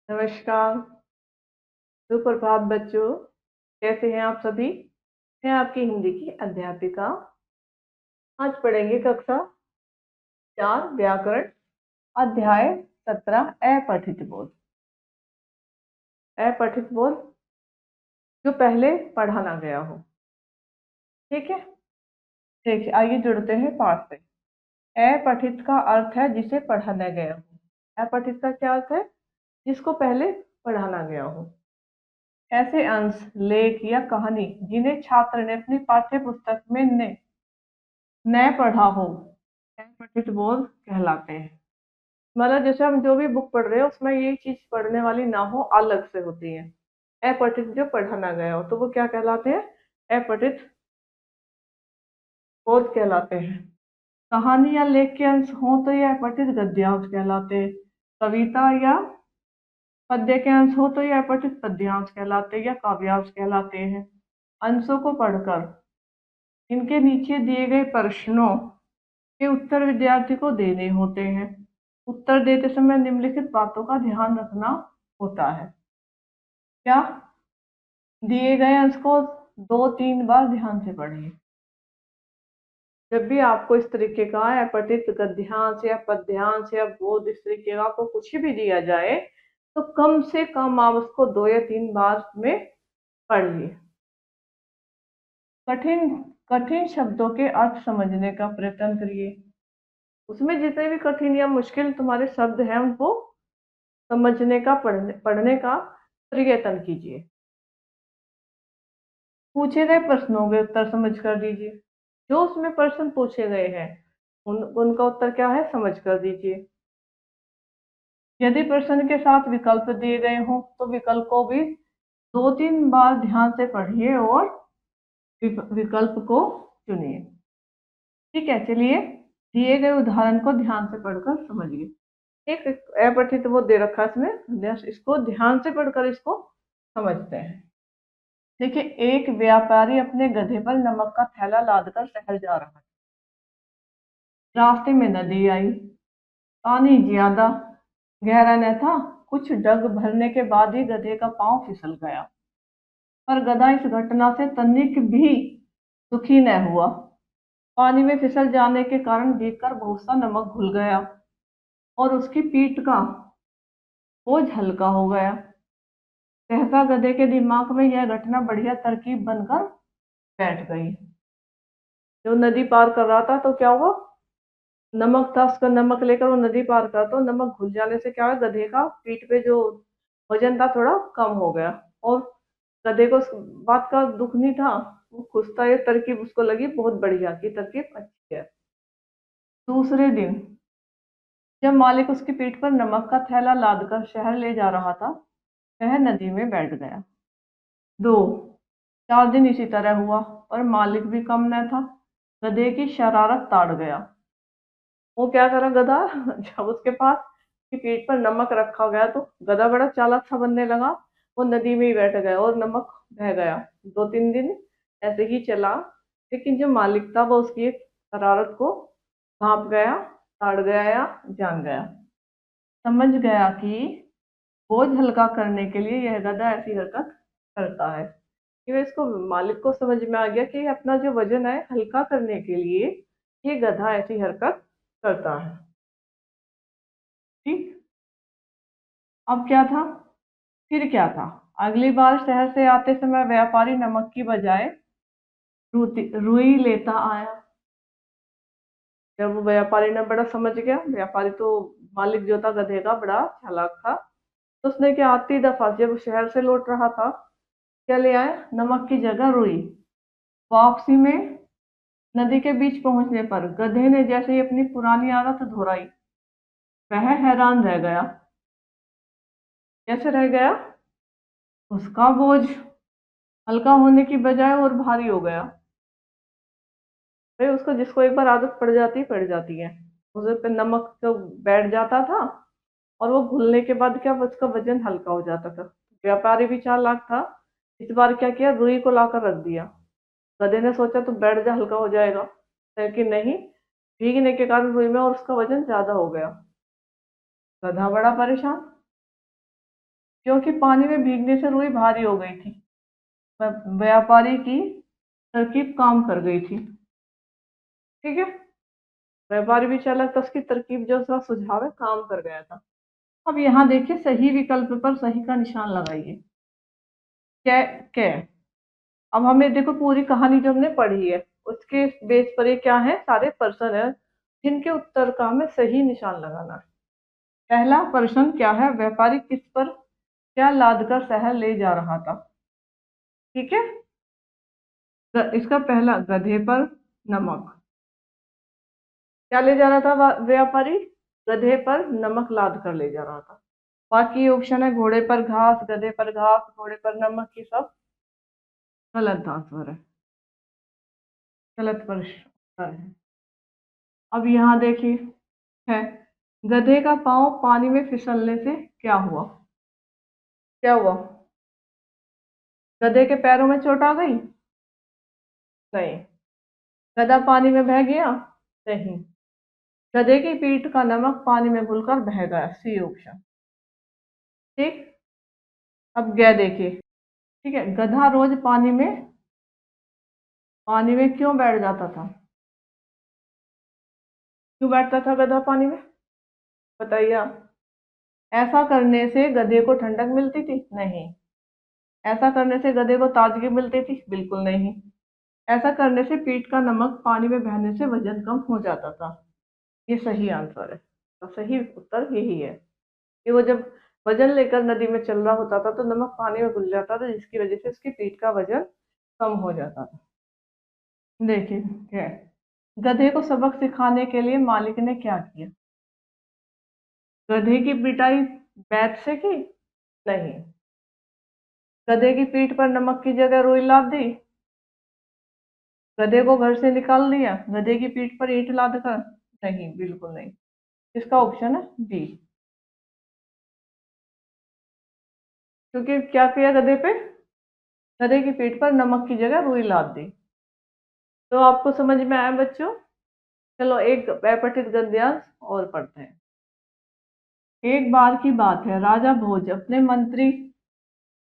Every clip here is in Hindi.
नमस्कार, सुप्रभात बच्चों। कैसे हैं आप सभी? मैं आपकी हिंदी की अध्यापिका। आज पढ़ेंगे कक्षा 4 व्याकरण, अध्याय 17 अपठित बोल। अपठित बोल जो पहले पढ़ा ना गया हो। ठीक है, देखिए आइए जुड़ते हैं पाठ से। अपठित का अर्थ है जिसे पढ़ा न गया हो। अपठित का क्या अर्थ है? जिसको पहले पढ़ा ना गया हो। ऐसे अंश, लेख या कहानी जिन्हें छात्र ने अपनी पाठ्य पुस्तक में न पढ़ा हो, अपठित बोध कहलाते हैं। मतलब जैसे हम जो भी बुक पढ़ रहे हैं उसमें ये चीज पढ़ने वाली ना हो, अलग से होती है। अपठित जो पढ़ा ना गया हो तो वो क्या कहलाते हैं? अपठित बोध कहलाते हैं। कहानी या लेख के अंश हो तो ये अपठित गद्यांश कहलाते हैं। कविता या पद्य के अंश हो तो ये अपठित पद्यांश कहलाते हैं या काव्यांश कहलाते हैं। अंशों को पढ़कर इनके नीचे दिए गए प्रश्नों के उत्तर विद्यार्थी को देने होते हैं। उत्तर देते समय निम्नलिखित बातों का ध्यान रखना होता है। क्या? दिए गए अंश को 2-3 बार ध्यान से पढ़िए। जब भी आपको इस तरीके का अपठित गद्यांश या पद्यांश या बोध, इस तरीके का आपको कुछ भी दिया जाए तो कम से कम आप उसको 2 या 3 बार में पढ़िए। कठिन कठिन शब्दों के अर्थ समझने का प्रयत्न करिए। उसमें जितने भी कठिन या मुश्किल तुम्हारे शब्द हैं उनको समझने का, पढ़ने का प्रयत्न कीजिए। पूछे गए प्रश्नों के उत्तर समझ कर दीजिए। जो उसमें प्रश्न पूछे गए हैं उनका उत्तर क्या है, समझ कर दीजिए। यदि प्रश्न के साथ विकल्प दिए गए हों तो विकल्प को भी 2-3 बार ध्यान से पढ़िए और विकल्प को चुनिए। ठीक है, चलिए दिए गए उदाहरण को ध्यान से पढ़कर समझिए। एक अपठित वो दे रखा है इसमें, इसको ध्यान से पढ़कर इसको समझते हैं। देखिए, एक व्यापारी अपने गधे पर नमक का थैला लादकर शहर जा रहा था। रास्ते में नदी आई। पानी ज्यादा गहरा न था। कुछ डग भरने के बाद ही गधे का पांव फिसल गया। पर गधा इस घटना से तनिक भी दुखी न हुआ। पानी में फिसल जाने के कारण भीगकर बहुत सा नमक घुल गया और उसकी पीठ का बोझ हल्का हो गया। सहसा गधे के दिमाग में यह घटना बढ़िया तरकीब बनकर बैठ गई। जो नदी पार कर रहा था तो क्या हुआ, नमक था, उसका नमक लेकर वो नदी पार कर, तो नमक घुल जाने से क्या हुआ, गधे का पीठ पे जो वजन था थोड़ा कम हो गया। और गधे को उस बात का दुख नहीं था, वो खुश था। ये तरकीब उसको लगी बहुत बढ़िया की तरकीब अच्छी है। दूसरे दिन जब मालिक उसकी पीठ पर नमक का थैला लादकर शहर ले जा रहा था, वह नदी में बैठ गया। 2-4 दिन इसी तरह हुआ, पर मालिक भी कम न था। गधे की शरारत ताड़ गया। वो क्या करा गधा, जब उसके पास की पीठ पर नमक रखा गया तो गधा बड़ा चालाक सा बनने लगा। वो नदी में ही बैठ गया और नमक बह गया। 2-3 दिन ऐसे ही चला, लेकिन जो मालिक था वो उसकी एक शरारत को भाप गया, ताड़ गया या जान गया। समझ गया कि बोझ हल्का करने के लिए यह गधा ऐसी हरकत करता है। कि वह इसको मालिक को समझ में आ गया कि अपना जो वजन है हल्का करने के लिए ये गधा ऐसी हरकत करता है। ठीक, अब क्या था, फिर क्या था? अगली बार शहर से आते समय व्यापारी नमक की बजाय रुई लेता आया। जब वो व्यापारी ने बड़ा समझ गया, व्यापारी तो मालिक जो था गधे का बड़ा चालाक था, तो उसने क्या, आती दफा जब शहर से लौट रहा था क्या ले आया, नमक की जगह रुई। वापसी में नदी के बीच पहुंचने पर गधे ने जैसे ही अपनी पुरानी आदत दोहराई, वह हैरान रह गया। कैसे रह गया? उसका बोझ हल्का होने की बजाय और भारी हो गया। भाई उसको, जिसको एक बार आदत पड़ जाती है, उसे पे नमक तो बैठ जाता था और वो घुलने के बाद क्या, उसका वजन हल्का हो जाता था। व्यापारी भी चालाक था, इस बार क्या किया, रुई को लाकर रख दिया। गधे ने सोचा तो बैठ जा, हल्का हो जाएगा, लेकिन नहीं, भीगने के कारण रुई में और उसका वजन ज्यादा हो गया। गधा बड़ा परेशान। क्योंकि पानी में भीगने से रुई भारी हो गई थी। व्यापारी की तरकीब काम कर गई थी। ठीक है, व्यापारी भी चालाक था, उसकी तरकीब जो उसका सुझाव है काम कर गया था। अब यहाँ देखिए सही विकल्प पर सही का निशान लगाइए। क्या क्या अब हमें देखो पूरी कहानी जो हमने पढ़ी है उसके बेस पर ये क्या है, सारे प्रश्न है जिनके उत्तर का हमें सही निशान लगाना है। पहला प्रश्न क्या है, व्यापारी किस पर क्या लाद कर शहर ले जा रहा था। ठीक है, इसका पहला, गधे पर नमक। क्या ले जा रहा था व्यापारी, गधे पर नमक लाद कर ले जा रहा था। बाकी ऑप्शन है घोड़े पर घास, गधे पर घास, घोड़े पर नमक, ये सब गलत आंसर है, गलत प्रश्न है। अब यहाँ देखिए है, गधे का पांव पानी में फिसलने से क्या हुआ। क्या हुआ, गधे के पैरों में चोट आ गई। नहीं। गधा पानी में बह गया। नहीं। गधे की पीठ का नमक पानी में घुलकर बह गया, सी ऑप्शन। ठीक। अब गया देखिए। ठीक है, गधा रोज पानी में क्यों बैठ जाता था। क्यों बैठता था गधा पानी में, बताइए आप। ऐसा करने से गधे को ठंडक मिलती थी, नहीं। ऐसा करने से गधे को ताजगी मिलती थी, बिल्कुल नहीं। ऐसा करने से पीठ का नमक पानी में बहने से वजन कम हो जाता था। ये सही आंसर है, तो सही उत्तर यही है कि वो जब वजन लेकर नदी में चल रहा होता था तो नमक पानी में घुल जाता था, जिसकी वजह से उसकी पीठ का वजन कम हो जाता था। देखिए क्या है? गधे को सबक सिखाने के लिए मालिक ने क्या किया। गधे की पिटाई बैत से की, नहीं। गधे की पीठ पर नमक की जगह रुई लाद दी, गधे को घर से निकाल दिया, गधे की पीठ पर ईंट लाद कर, नहीं, बिल्कुल नहीं। इसका ऑप्शन है बी। क्योंकि क्या किया गधे पे, गधे की पीठ पर नमक की जगह रुई लाद दी। तो आपको समझ में आया बच्चों। चलो एक अपठित गद्यांश और पढ़ते हैं। एक बार की बात है, राजा भोज अपने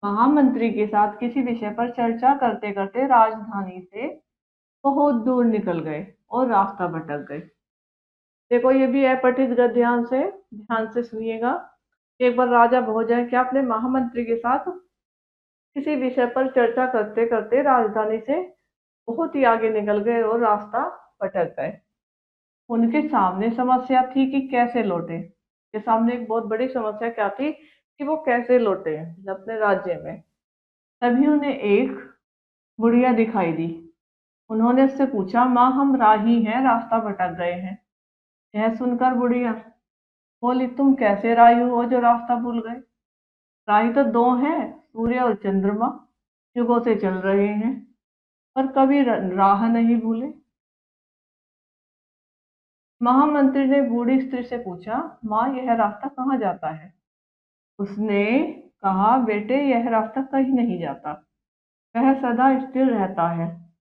महामंत्री के साथ किसी विषय पर चर्चा करते करते राजधानी से बहुत दूर निकल गए और रास्ता भटक गए। देखो ये भी अपठित गद्यांश है, ध्यान से सुनिएगा। एक बार राजा भोज है क्या अपने महामंत्री के साथ किसी विषय पर चर्चा करते करते राजधानी से बहुत ही आगे निकल गए और रास्ता भटक गए। उनके सामने समस्या थी कि कैसे लौटे। के सामने एक बहुत बड़ी समस्या क्या थी कि वो कैसे लौटे अपने राज्य में। तभी उन्हें एक बुढ़िया दिखाई दी। उन्होंने उससे पूछा, माँ हम राही हैं, रास्ता भटक गए हैं। यह सुनकर बुढ़िया बोली, तुम कैसे राही हो जो रास्ता भूल गए। राही तो दो हैं, सूर्य और चंद्रमा, युगों से चल रहे हैं पर कभी राह नहीं भूले। महामंत्री ने बूढ़ी स्त्री से पूछा, माँ यह रास्ता कहाँ जाता है। उसने कहा, बेटे यह रास्ता कहीं नहीं जाता, वह सदा स्थिर रहता है,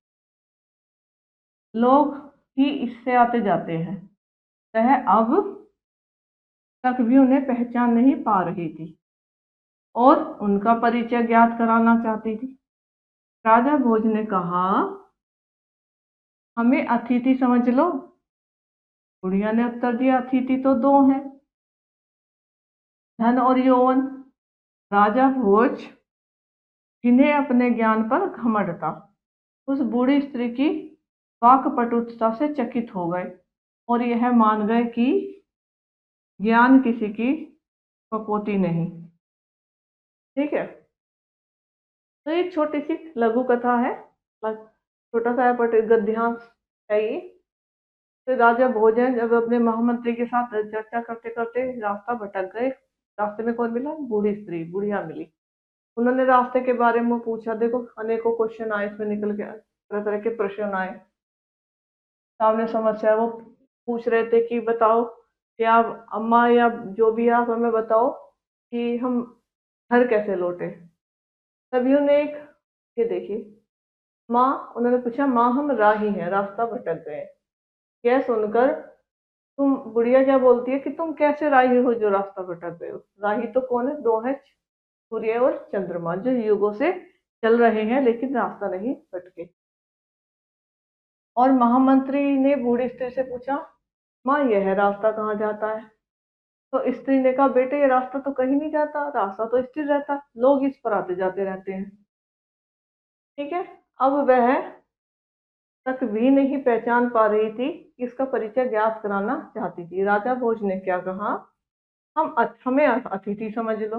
लोग ही इससे आते जाते हैं। वह अब तक भी उन्हें पहचान नहीं पा रही थी और उनका परिचय ज्ञात कराना चाहती थी। राजा भोज ने कहा, हमें अतिथि समझ लो। बुढ़िया ने उत्तर दिया, अतिथि तो दो हैं, धन और यौवन। राजा भोज जिन्हें अपने ज्ञान पर घमंड था, उस बूढ़ी स्त्री की वाक्पटुता से चकित हो गए और यह मान गए कि ज्ञान किसी की कपौती नहीं। ठीक है, तो एक छोटी सी लघु कथा है, छोटा सा गद्यांश है ये। तो राजा भोजन जब अपने महामंत्री के साथ चर्चा करते करते रास्ता भटक गए। रास्ते में कौन मिला, बूढ़ी स्त्री, बुढ़िया मिली। उन्होंने रास्ते के बारे में पूछा। देखो अनेकों क्वेश्चन आए इसमें निकल के, तरह तरह के प्रश्न आए सामने। समस्या वो पूछ रहे थे कि बताओ कि आप अम्मा या जो भी आप हमें बताओ कि हम घर कैसे लौटे। तभी उन्हें एक, ये देखिए माँ, उन्होंने पूछा, माँ हम राही हैं, रास्ता भटक गए। यह सुनकर तुम, बुढ़िया क्या बोलती है कि तुम कैसे राही हो जो रास्ता भटक गए हो। राही तो कौन है, दो है, सूर्य और चंद्रमा जो युगों से चल रहे हैं लेकिन रास्ता नहीं भटके। और महामंत्री ने बूढ़ी स्त्री से पूछा, माँ यह रास्ता कहाँ जाता है? तो स्त्री ने कहा, बेटे ये रास्ता तो कहीं नहीं जाता, रास्ता तो स्थिर रहता, लोग इस पर आते जाते रहते हैं। ठीक है। अब वह तक भी नहीं पहचान पा रही थी, इसका परिचय ज्ञात कराना चाहती थी। राजा भोज ने क्या कहा, हमें अतिथि समझ लो।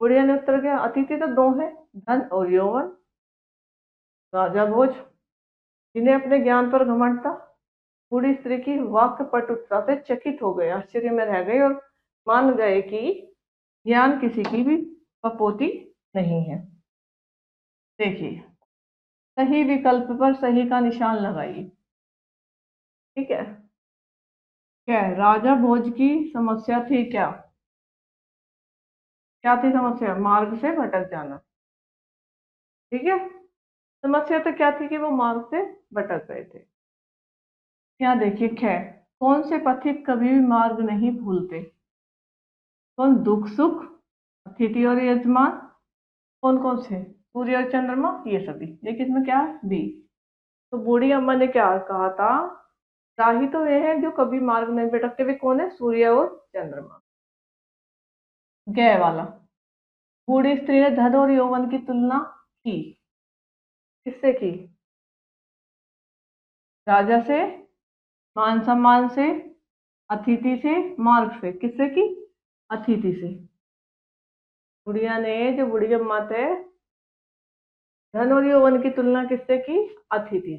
बुढ़िया ने उत्तर दिया, अतिथि तो दो है, धन और यौवन। राजा भोज जिन्हें अपने ज्ञान पर घमंड था, बूढ़ी स्त्री की वाक्य पटुता से चकित हो गए, आश्चर्य में रह गए और मान गए कि ज्ञान किसी की भी कपोती नहीं है। देखिए, सही विकल्प पर सही का निशान लगाइए। ठीक है। क्या राजा भोज की समस्या थी? क्या क्या थी समस्या? मार्ग से भटक जाना। ठीक है। समस्या तो क्या थी कि वो मार्ग से भटक गए थे। यहाँ देखिए, ख कौन से पथिक कभी भी मार्ग नहीं भूलते? कौन? दुख सुख, अतिथि और यजमान। कौन कौन से? सूर्य और चंद्रमा, ये सभी। देखिए इसमें क्या है, बी। तो बूढ़ी अम्मा ने क्या कहा था, राही तो वे हैं जो कभी मार्ग नहीं भटकते। वे कौन है? सूर्य और चंद्रमा। गय वाला, बूढ़ी स्त्री ने धन और यौवन की तुलना की। किससे की? राजा से, मान सम्मान से, अतिथि से, मार्ग से। किससे की? अतिथि से। बुढ़िया ने, जो बुढ़ी अम्मा थे, धन और यौवन की तुलना किससे की? अतिथि।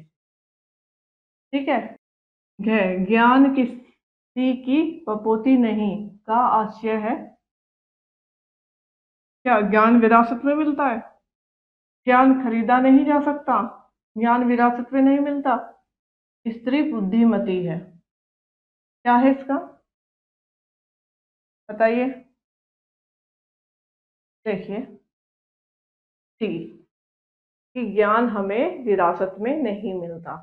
ठीक है। ज्ञान किसी की कपोती नहीं का आशय है। क्या ज्ञान विरासत में मिलता है? ज्ञान खरीदा नहीं जा सकता, ज्ञान विरासत में नहीं मिलता। स्त्री बुद्धिमती है। क्या है इसका? बताइए। देखिए, सी, कि ज्ञान हमें विरासत में नहीं मिलता।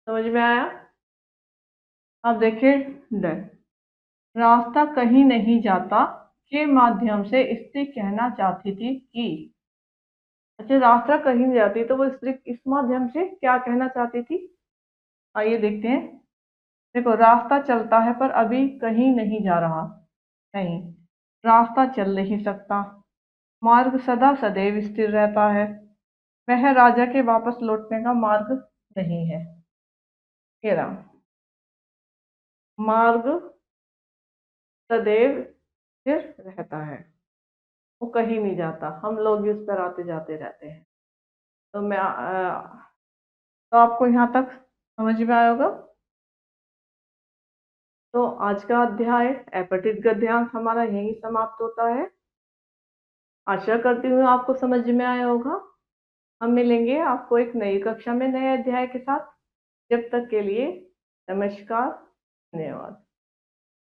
समझ में आया? अब देखिए, डन। रास्ता कहीं नहीं जाता के माध्यम से स्त्री कहना चाहती थी कि, अच्छा रास्ता कहीं नहीं जाती तो वो स्त्री इस माध्यम से क्या कहना चाहती थी? आइए देखते हैं। देखो, रास्ता चलता है पर अभी कहीं नहीं जा रहा। नहीं, रास्ता चल नहीं सकता, मार्ग सदा सदैव स्थिर रहता है, वह राजा के वापस लौटने का मार्ग नहीं है। ये रहा, मार्ग सदैव स्थिर रहता है, वो कहीं नहीं जाता, हम लोग इस पर आते जाते रहते हैं। तो तो आपको यहाँ तक समझ में आया होगा। तो आज का अध्याय अपठित गद्यांश हमारा यही समाप्त होता है। आशा करती हूँ आपको समझ में आया होगा। हम मिलेंगे आपको एक नई कक्षा में नए अध्याय के साथ। जब तक के लिए नमस्कार, धन्यवाद।